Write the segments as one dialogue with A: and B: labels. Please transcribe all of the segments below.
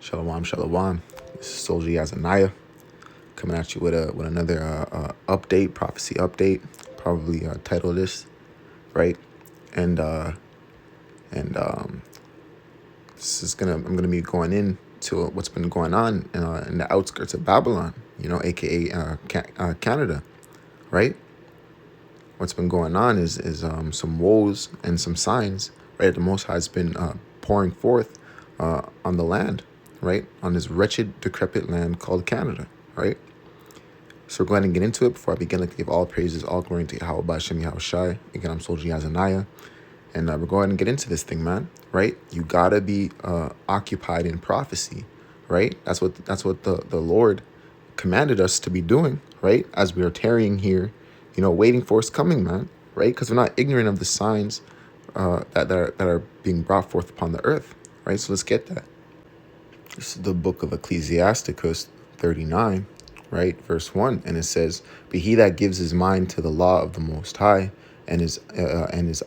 A: Shalom, shalom. This is Soldier Yazanaya coming at you with another update, prophecy update. Probably title this right, and I'm gonna be going into what's been going on in the outskirts of Babylon, aka Canada, right? What's been going on is some woes and some signs, right? The Most High has been pouring forth on the land, right? On this wretched, decrepit land called Canada, right? So we're going to get into it. Before I begin, I'd like to give all praises, all glory to Yahweh Bashem Yahweh Shai. Again, I'm Soldier Yazanaya. And we're going to get into this thing, man, right? You got to be occupied in prophecy, right? That's what the Lord commanded us to be doing, right? As we are tarrying here, waiting for His coming, man, right? Because we're not ignorant of the signs that are being brought forth upon the earth, right? So let's get that. This is the book of Ecclesiasticus 39, right? Verse 1. And it says, "But he that gives his mind to the law of the Most High and is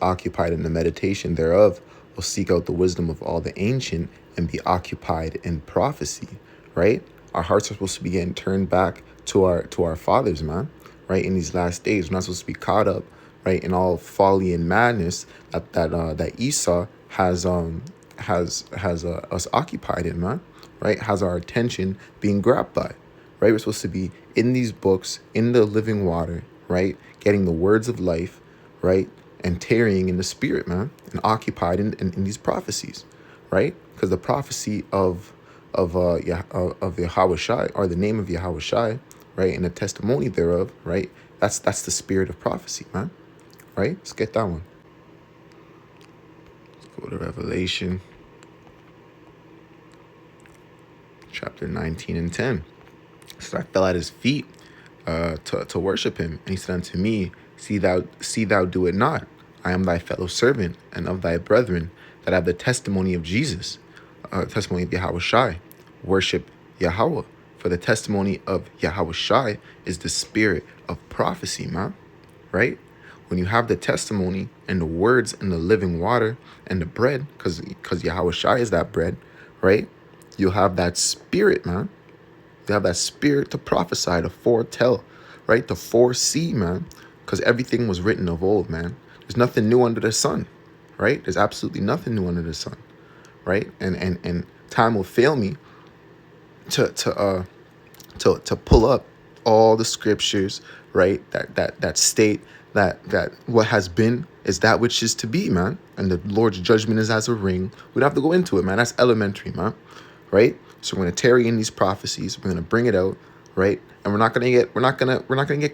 A: occupied in the meditation thereof will seek out the wisdom of all the ancient and be occupied in prophecy," right? Our hearts are supposed to be getting turned back to our fathers, man, right? In these last days, we're not supposed to be caught up, right, in all folly and madness that Esau has us occupied in, man, right? Has our attention being grabbed by, right? We're supposed to be in these books, in the living water, right? Getting the words of life, right? And tarrying in the spirit, man, and occupied in these prophecies, right? Because the prophecy of Yahweh Shai, or the name of Yahweh Shai, right, and the testimony thereof, right? That's the spirit of prophecy, man, right? Let's get that one. Let's go to Revelation chapter 19 and 10. So I fell at his feet to worship him. And he said unto me, see thou do it not. I am thy fellow servant and of thy brethren that have the testimony of Jesus, testimony of Yahweh Shai. Worship Yahweh. For the testimony of Yahweh Shai is the spirit of prophecy, man. Right? When you have the testimony and the words and the living water and the bread, because Yahweh Shai is that bread, right? You'll have that spirit, man. You have that spirit to prophesy, to foretell, right? To foresee, man. Because everything was written of old, man. There's nothing new under the sun, right? There's absolutely nothing new under the sun, right? And time will fail me to pull up all the scriptures, right? That state that what has been is that which is to be, man. And the Lord's judgment is as a ring. We don't have to go into it, man. That's elementary, man. Right? So we're gonna tarry in these prophecies. We're gonna bring it out, right? And we're not gonna get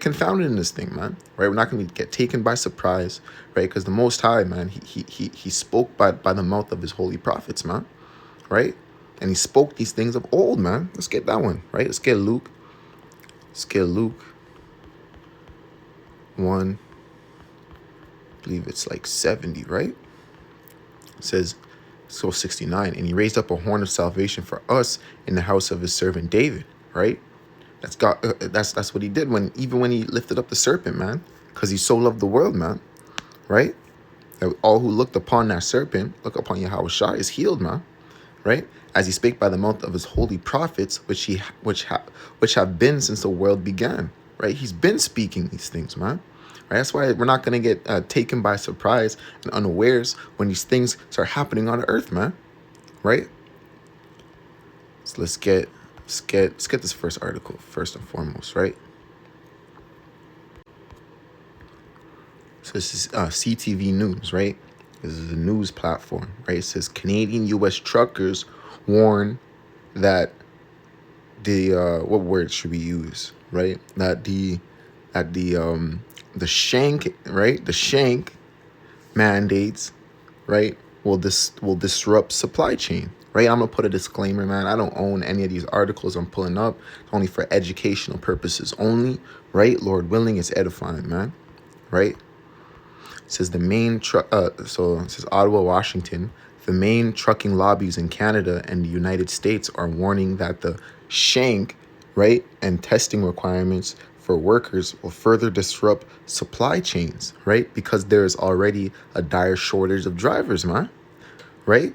A: confounded in this thing, man. Right? We're not gonna get taken by surprise, right? Because the Most High, man, he spoke by the mouth of his holy prophets, man. Right? And he spoke these things of old, man. Let's get that one, right? Let's get Luke 1. I believe it's like 70, right? It says, so 69, and he raised up a horn of salvation for us in the house of his servant David, right? That's God. That's what he did even when he lifted up the serpent, man, because he so loved the world, man, right? That all who looked upon that serpent, look upon Yahweh Shai, is healed, man, right? As he spake by the mouth of his holy prophets, which have been since the world began, right? He's been speaking these things, man. Right? That's why we're not going to get taken by surprise and unawares when these things start happening on earth, man. Right? So let's get this first article first and foremost, right? So this is CTV News, right? This is a news platform, right? It says Canadian U.S. truckers warn that what word should we use, right? That the shank, right? The shank mandates, right, will disrupt supply chain, right? I'm gonna put a disclaimer, man. I don't own any of these articles I'm pulling up. It's only for educational purposes only, right? Lord willing, it's edifying, man, right? It says the main so it says Ottawa, Washington. The main trucking lobbies in Canada and the United States are warning that the shank, right, and testing requirements for workers will further disrupt supply chains, right? Because there is already a dire shortage of drivers, man, right?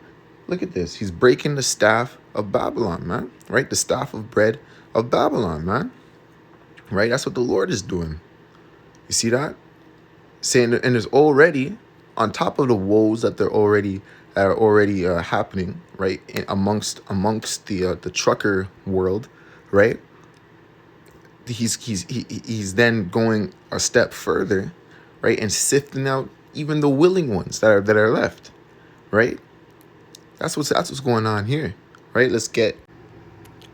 A: Look at this. He's breaking the staff of Babylon, man. Right? The staff of bread of Babylon, man. Right? That's what the Lord is doing. You see that? Saying, and there's already, on top of the woes that are already happening, right, amongst the trucker world, right? He's then going a step further, right, and sifting out even the willing ones that are left, right? That's what's going on here, right? Let's get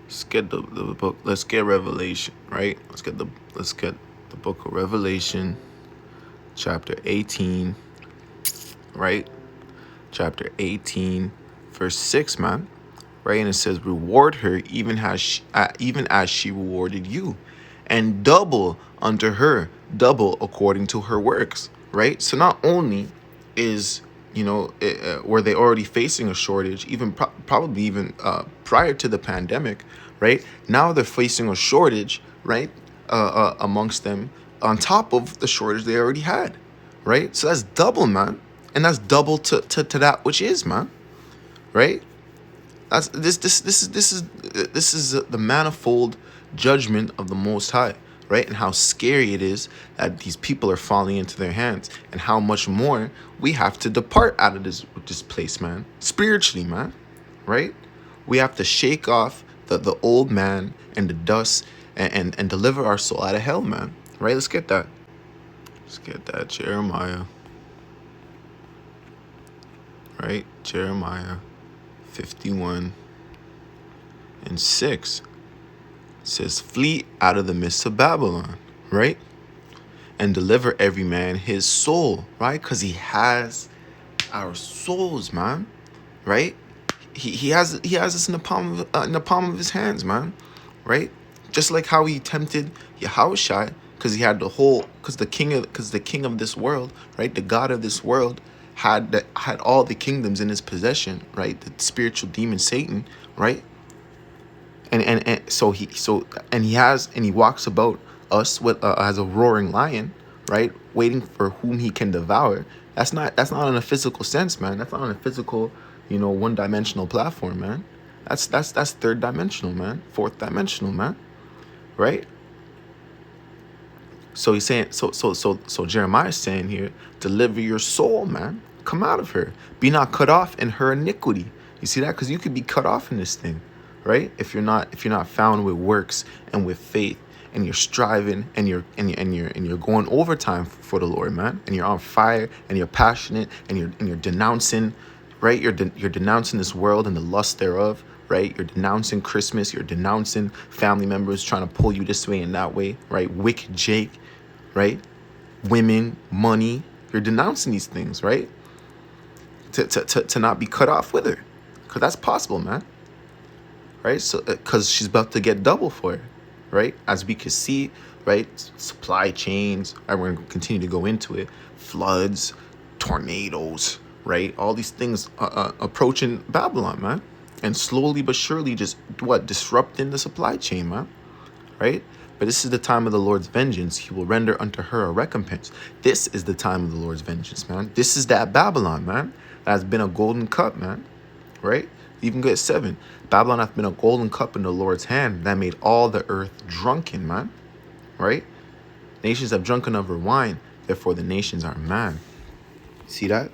A: the book. Let's get Revelation, right? Let's get the book of Revelation, chapter 18, right? Chapter 18, verse 6, man. Right? And it says, reward her even as she rewarded you, and double unto her, double according to her works. Right? So not only is, were they already facing a shortage, even probably even prior to the pandemic, right? Now they're facing a shortage, right? Amongst them, on top of the shortage they already had, right? So that's double, man, and that's double to that which is, man, right? That's this is the manifold judgment of the Most High, right? And how scary it is that these people are falling into their hands, and how much more we have to depart out of this place, man. Spiritually, man, right? We have to shake off the old man and the dust, and deliver our soul out of hell, man. Right? Let's get that. Let's get that. Jeremiah. Right? Jeremiah 51 and 6 says, flee out of the midst of Babylon, right? And deliver every man his soul, right? Because he has our souls, man, right? He has us in the palm of his hands, man, right? Just like how he tempted Yahushua, because the king of this world, right? The God of this world had all the kingdoms in his possession, right? The spiritual demon Satan, right? And so he walks about us with as a roaring lion, right? Waiting for whom he can devour. That's not in a physical sense, man. That's not on a physical, one-dimensional platform, man. That's third dimensional, man. Fourth dimensional, man. Right? So he's saying, so Jeremiah is saying here, deliver your soul, man. Come out of her. Be not cut off in her iniquity. You see that? Because you could be cut off in this thing, right? If you're not found with works and with faith, and you're striving, and you're going overtime for the Lord, man, and you're on fire, and you're passionate, and you're denouncing, right? You're denouncing this world and the lust thereof, right? You're denouncing Christmas. You're denouncing family members trying to pull you this way and that way, right? Wicked Jake, right? Women, money. You're denouncing these things, right? To not be cut off with her, because that's possible, man. Right? So, because she's about to get double for it, right? As we can see, right? Supply chains. We're going to continue to go into it. Floods, tornadoes, right? All these things approaching Babylon, man, and slowly but surely just disrupting the supply chain, man, right? But this is the time of the Lord's vengeance. He will render unto her a recompense. This is the time of the Lord's vengeance, man. This is that Babylon, man, that has been a golden cup, man, right? Even go at 7. Babylon hath been a golden cup in the Lord's hand that made all the earth drunken, man, right? Nations have drunken of her wine, therefore the nations are mad. See that?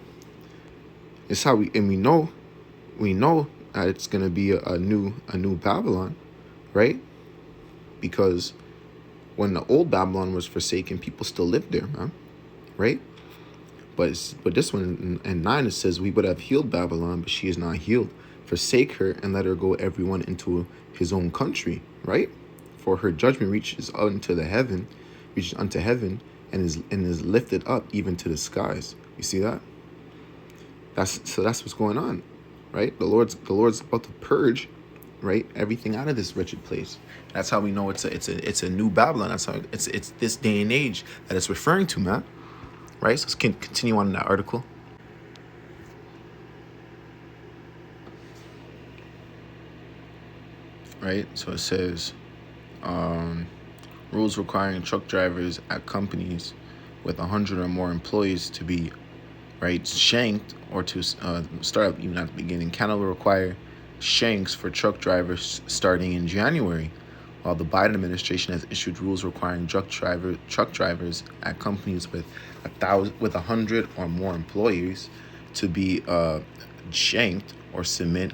A: It's how we know that it's gonna be a new Babylon, right? Because when the old Babylon was forsaken, people still lived there, man, right? But this one in 9, it says, we would have healed Babylon, but she is not healed. Forsake her and let her go everyone into his own country, right? For her judgment reaches unto heaven, and is lifted up even to the skies. You see that? That's what's going on, right? The Lord's about to purge, right, everything out of this wretched place. That's how we know it's a new Babylon. That's how it's this day and age that it's referring to, man. Right? So let's continue on in that article. Right? So it says, rules requiring truck drivers at companies with 100 or more employees to be right, shanked, or to start even at the beginning. Canada will require shanks for truck drivers starting in January, while the Biden administration has issued rules requiring truck drivers at companies with 100 or more employees to be shanked or submit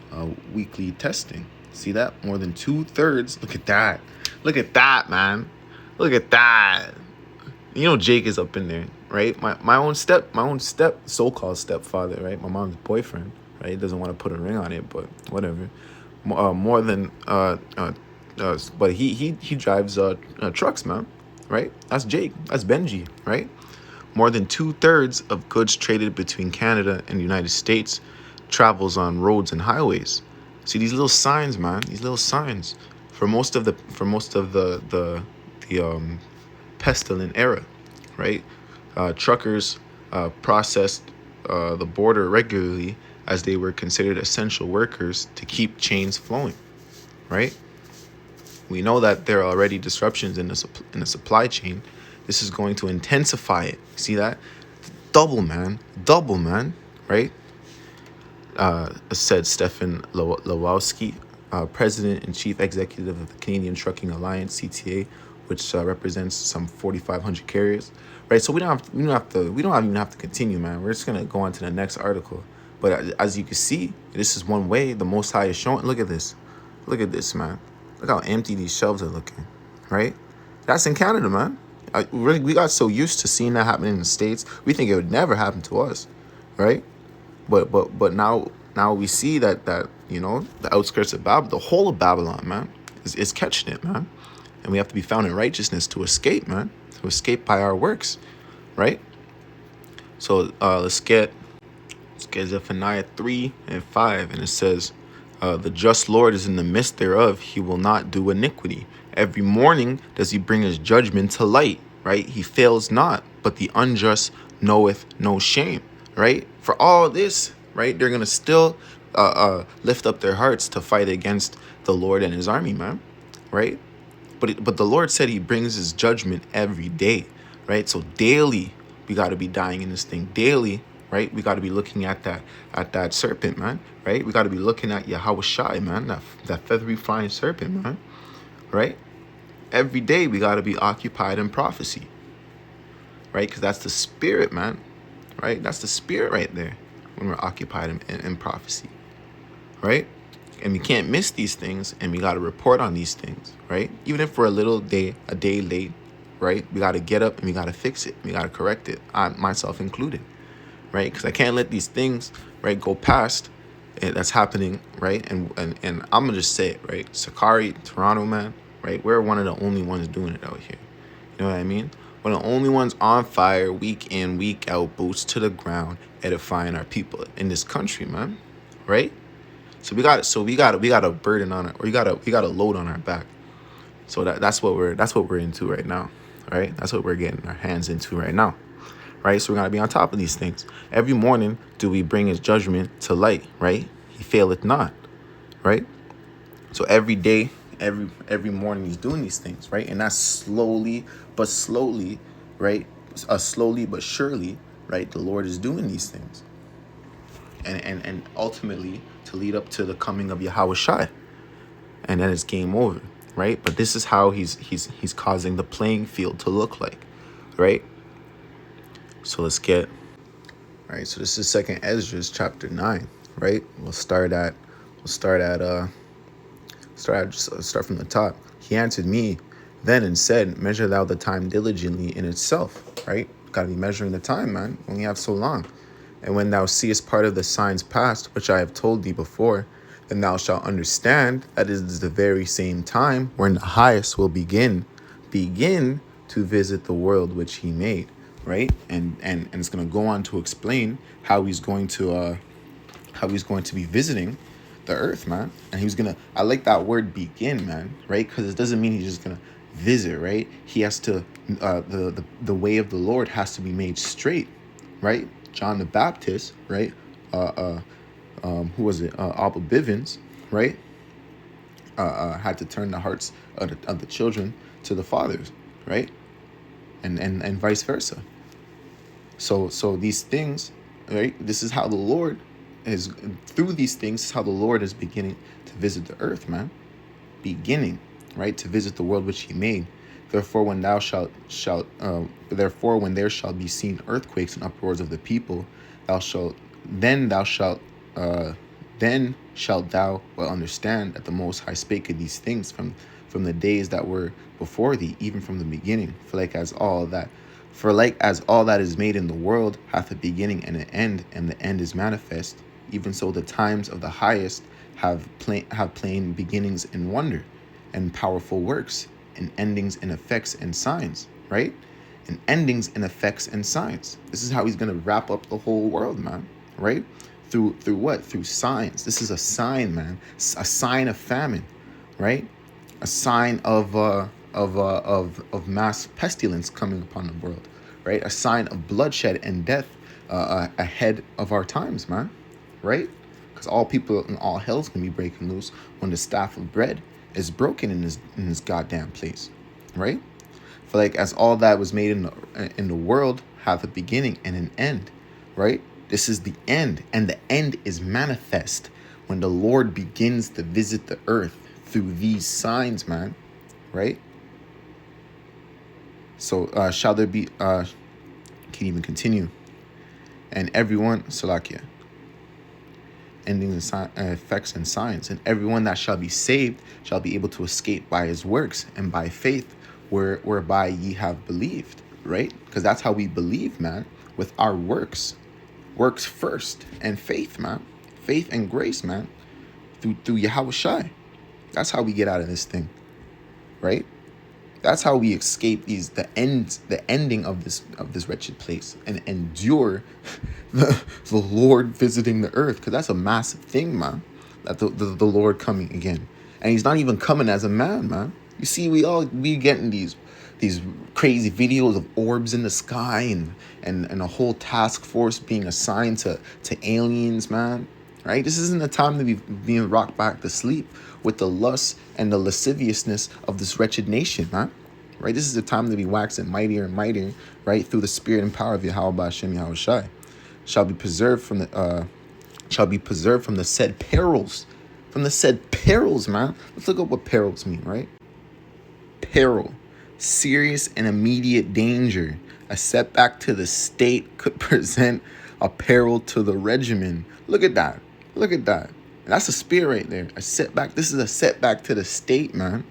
A: weekly testing. See that? More than 2/3. Look at that. Look at that, man. Look at that. You know Jake is up in there, right? My own so-called stepfather, right? My mom's boyfriend, right? He doesn't want to put a ring on it, but whatever. More than but he drives trucks, man, right? That's Jake. That's Benji, right? More than 2/3 of goods traded between Canada and the United States travels on roads and highways. See these little signs, man. These little signs. For most of the pestilent era, right? Truckers processed the border regularly as they were considered essential workers to keep chains flowing, right? We know that there are already disruptions in the supply chain. This is going to intensify it. See that? Double, man, right? Said Stefan Lewowski, President and Chief Executive of the Canadian Trucking Alliance (CTA), which represents some 4,500 carriers. Right, so we don't even have to continue, man. We're just gonna go on to the next article. But as you can see, this is one way the Most High is showing. Look at this, man. Look how empty these shelves are looking, right? That's in Canada, man. We got so used to seeing that happening in the States, we think it would never happen to us, right? But now we see that the outskirts of Babylon, the whole of Babylon, man, is catching it, man, and we have to be found in righteousness to escape, man, to escape by our works, right? So let's get Zephaniah 3:5, and it says, "The just Lord is in the midst thereof; he will not do iniquity. Every morning does he bring his judgment to light." Right? He fails not, but the unjust knoweth no shame. Right? For all this, right, they're gonna still lift up their hearts to fight against the Lord and his army, man. Right? But the Lord said he brings his judgment every day, right? So daily we got to be dying in this thing. Daily, right? We got to be looking at that serpent, man. Right? We got to be looking at Yahweh Shai, man. That feathery flying serpent, man. Right? Every day we got to be occupied in prophecy, right? Because that's the spirit, man. Right? That's the spirit right there when we're occupied in prophecy, right? And we can't miss these things, and we got to report on these things, right? Even if we're a day late, right? We got to get up and we got to fix it. We got to correct it, myself included, right? Because I can't let these things, right, go past. That's happening, right? And I'm going to just say it, right? Sakari, Toronto, man, right? We're one of the only ones doing it out here. You know what I mean? One of the only ones on fire, week in, week out, boots to the ground, edifying our people in this country, man, right? So we got a burden on it, or we got a load on our back. So that's what we're into right now, right? That's what we're getting our hands into right now, right? So we're gonna be on top of these things. Every morning do we bring his judgment to light, right? He faileth not, right? So every day, every morning he's doing these things, right? And that's slowly, right? Slowly but surely, right? The Lord is doing these things, and ultimately to lead up to the coming of Yahweh Shai, and then it's game over, right? But this is how he's causing the playing field to look like, right? So let's get right. So this is Second Ezra chapter 9, right? We'll start from the top. He answered me then and said, "Measure thou the time diligently in itself," right? Got to be measuring the time, man. We only have so long. "And when thou seest part of the signs past, which I have told thee before, then thou shalt understand that it is the very same time when the highest will begin to visit the world which he made," right? And it's going to go on to explain how he's going to be visiting the earth, man. And I like that word begin, man, right? Because it doesn't mean he's just gonna visit, right? He has to the way of the Lord has to be made straight, right? John the Baptist, right? Who was it? Abba Bivens, right? Had to turn the hearts of the children to the fathers, right? And vice versa. So these things, right? This is how the Lord is, through these things, is how the Lord is beginning to visit the earth, man. Beginning, right, to visit the world which he made. Therefore, when therefore, when there shall be seen earthquakes and uproars of the people, thou shalt, then thou shalt, then shalt thou well understand that the Most High spake of these things from the days that were before thee, even from the beginning. For like as all that is made in the world hath a beginning and an end, and the end is manifest, even so the times of the highest have plain beginnings and wonder, and powerful works, and endings and effects and signs, right? And endings and effects and signs. This is how he's gonna wrap up the whole world, man, right? Through what? Through signs. This is a sign, man. A sign of famine, right? A sign of mass pestilence coming upon the world, right? A sign of bloodshed and death ahead of our times, man, right? Because all people and all hell's gonna be breaking loose when the staff of bread is broken in this goddamn place, right? For like as all that was made in the world hath a beginning and an end, right? This is the end, and the end is manifest when the Lord begins to visit the earth through these signs, man, right? So shall there be can even continue, and everyone Salakia, endings and effects and signs, and everyone that shall be saved shall be able to escape by his works and by faith whereby ye have believed, right? Because that's how we believe, man, with our works first, and faith, man, faith and grace, man, through Yahweh Shai. That's how we get out of this thing, right? That's how we escape the ending of this wretched place, and endure the Lord visiting the earth, because that's a massive thing, man. That the Lord coming again, and he's not even coming as a man, man. You see, we getting these crazy videos of orbs in the sky, and a whole task force being assigned to aliens, man. Right? This isn't a time to be being rocked back to sleep with the lust and the lasciviousness of this wretched nation, man. Right? This is a time to be waxing mightier and mightier, right? Through the spirit and power of Yahweh Hashem Yahweh Shai. Shall be preserved from the said perils. From the said perils, man. Let's look up what perils mean, right? Peril. Serious and immediate danger. A setback to the state could present a peril to the regimen. Look at that. Look at that. That's a spirit right there. A setback. This is a setback to the state, man.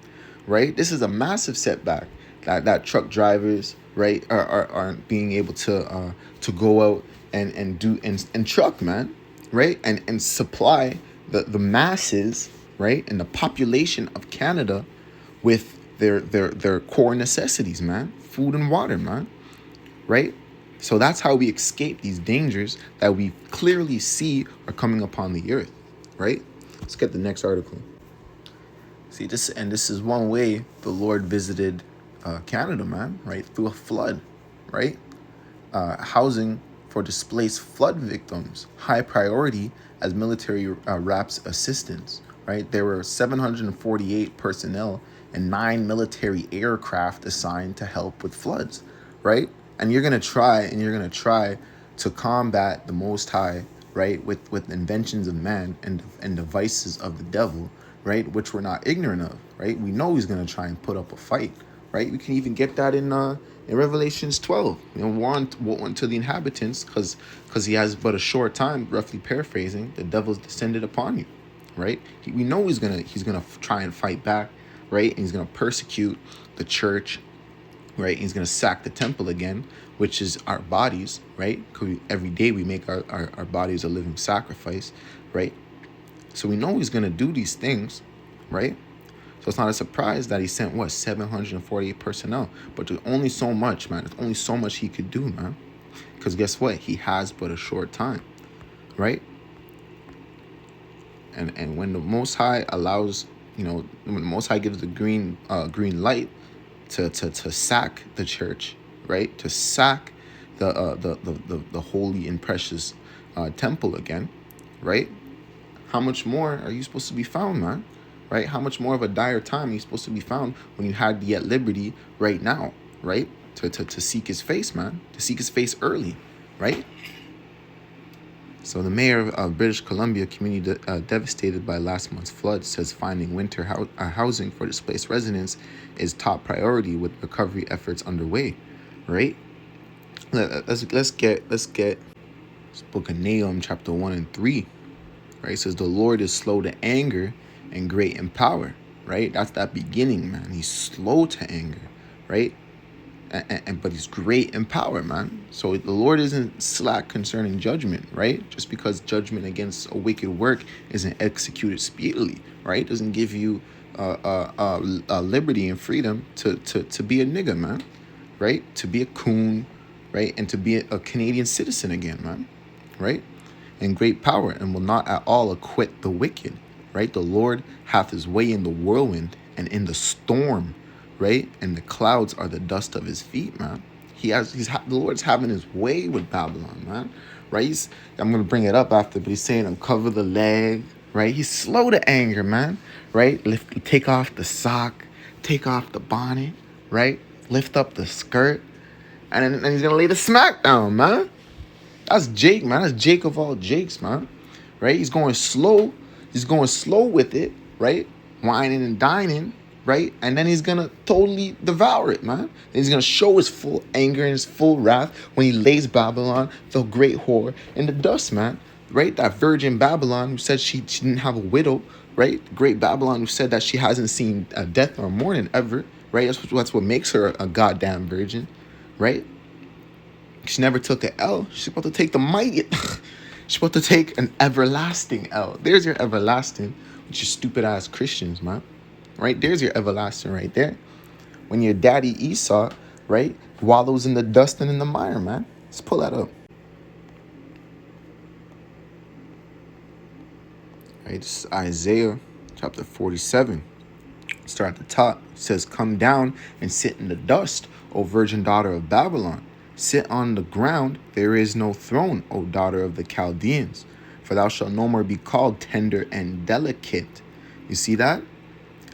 A: Right? This is a massive setback. That truck drivers, right, are being able to go out and truck, man, right, and supply the masses, right, and the population of Canada with their core necessities, man, food and water, man, right. So that's how we escape these dangers that we clearly see are coming upon the earth, right? Let's get the next article. See, this is one way the Lord visited Canada, man, right? Through a flood, right? Housing for displaced flood victims, high priority as military RAPS assistance, right? There were 748 personnel and 9 military aircraft assigned to help with floods, right? And you're gonna try to combat the Most High, right, with inventions of man and devices of the devil, right, which we're not ignorant of, right? We know he's gonna try and put up a fight, right? We can even get that in Revelations 12, war unto the inhabitants, because he has but a short time, roughly paraphrasing, the devil's descended upon you, right? We know he's gonna try and fight back, right? And he's gonna persecute the church, right? He's gonna sack the temple again, which is our bodies, right? Because every day we make our bodies a living sacrifice, right? So we know he's gonna do these things, right? So it's not a surprise that he sent 748 personnel, but there's only so much, man. There's only so much he could do, man. Because guess what? He has but a short time, right? And when the Most High allows, when the Most High gives the green light to sack the church, right? To sack the holy and precious temple again, right? How much more are you supposed to be found, man? Right? How much more of a dire time are you supposed to be found when you had the at liberty right now, right? To seek his face, man. To seek his face early, right? So the mayor of British Columbia community devastated by last month's flood says finding winter housing for displaced residents is top priority with recovery efforts underway. Right? Let's get this book of Nahum chapter 1 and 3. Right? It says the Lord is slow to anger and great in power. Right? That's that beginning, man. He's slow to anger. Right? But he's great in power, man. So the Lord isn't slack concerning judgment, right? Just because judgment against a wicked work isn't executed speedily, right? Doesn't give you liberty and freedom to be a nigga, man, right? To be a coon, right? And to be a Canadian citizen again, man, right? And great power, and will not at all acquit the wicked, right? The Lord hath his way in the whirlwind and in the storm, right? And the clouds are the dust of his feet, man. The Lord's having his way with Babylon, man, right? I'm gonna bring it up after, but he's saying uncover the leg, right? He's slow to anger, man, right? Take off the sock, take off the bonnet, right? Lift up the skirt, and then he's gonna lay the smack down, man. That's Jake, man. That's Jake of all Jakes, man. Right? He's going slow. He's going slow with it, right? Whining and dining, right? And then he's going to totally devour it, man. And he's going to show his full anger and his full wrath when he lays Babylon, the great whore, in the dust, man. Right? That virgin Babylon who said she didn't have a widow, right? Great Babylon who said that she hasn't seen death or mourning ever, right? That's what makes her a goddamn virgin, right? She never took an L. She's about to take the mighty. She's about to take an everlasting L. There's your everlasting, with your stupid ass Christians, man. Right? There's your everlasting right there. When your daddy Esau, right, wallows in the dust and in the mire, man. Let's pull that up. Right? This is Isaiah chapter 47. Start at the top. It says, come down and sit in the dust, O virgin daughter of Babylon. Sit on the ground, there is no throne, O daughter of the Chaldeans. For thou shalt no more be called tender and delicate. You see that?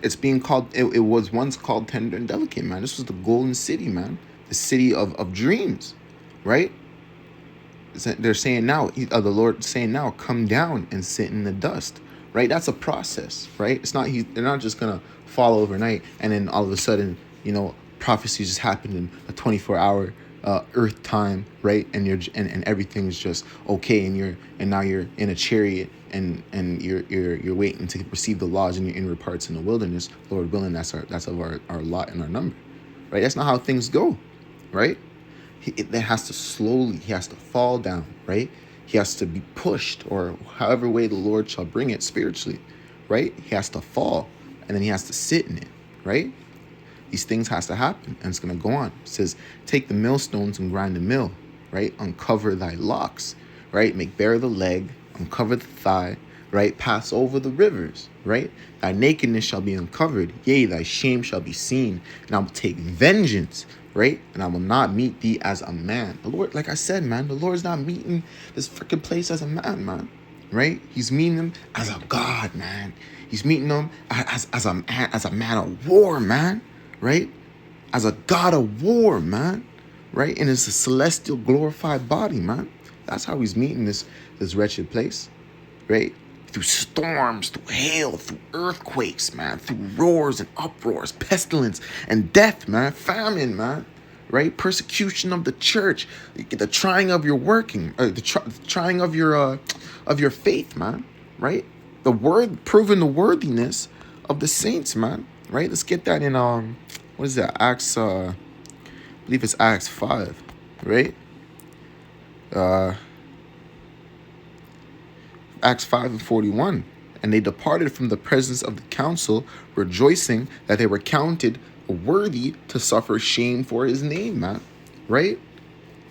A: It's being called, it was once called tender and delicate, man. This was the golden city, man. The city of dreams, right? They're saying now, the Lord saying now, come down and sit in the dust, right? That's a process, right? It's not, they're not just going to fall overnight and then all of a sudden, prophecy just happened in a 24-hour earth time, right? And and everything's just okay, and now you're in a chariot and you're waiting to receive the laws in your inward parts in the wilderness. Lord willing, that's of our lot and our number, right? That's not how things go, right? It has to slowly, he has to fall down, right? He has to be pushed, or however way the Lord shall bring it spiritually, right? He has to fall, and then he has to sit in it, right? These things has to happen, and it's going to go on. It says, take the millstones and grind the mill, right? Uncover thy locks, right? Make bare the leg, uncover the thigh, right? Pass over the rivers, right? Thy nakedness shall be uncovered. Yea, thy shame shall be seen. And I will take vengeance, right? And I will not meet thee as a man. The Lord, like I said, man, the Lord's not meeting this freaking place as a man, right? He's meeting them as a God, man. He's meeting them as a man of war, man. Right? As a God of war, man. Right? And it's a celestial glorified body, man. That's how he's meeting this wretched place. Right? Through storms, through hail, through earthquakes, man. Through roars and uproars, pestilence and death, man. Famine, man. Right? Persecution of the church. The trying of your working. The trying of your faith, man. Right? The word, proving the worthiness of the saints, man. Right? Let's get that in what is that? Acts I believe it's Acts 5, right? Acts 5:41. And they departed from the presence of the council, rejoicing that they were counted worthy to suffer shame for his name, man. Right?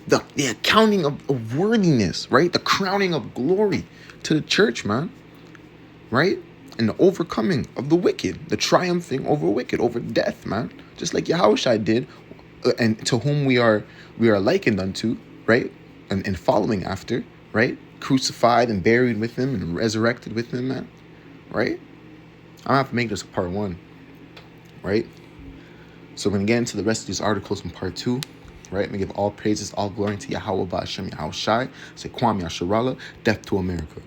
A: The accounting of worthiness, right? The crowning of glory to the church, man. Right? And the overcoming of the wicked, the triumphing over wicked, over death, man. Just like Yahushua did, and to whom we are likened unto, right? And following after, right? Crucified and buried with him and resurrected with him, man. Right? I'm gonna have to make this a part 1, right? So we're gonna get into the rest of these articles in part 2, right? And we give all praises, all glory to Yahweh Ba'Shem Yahweh Shai, Sequam Yasharala, death to America.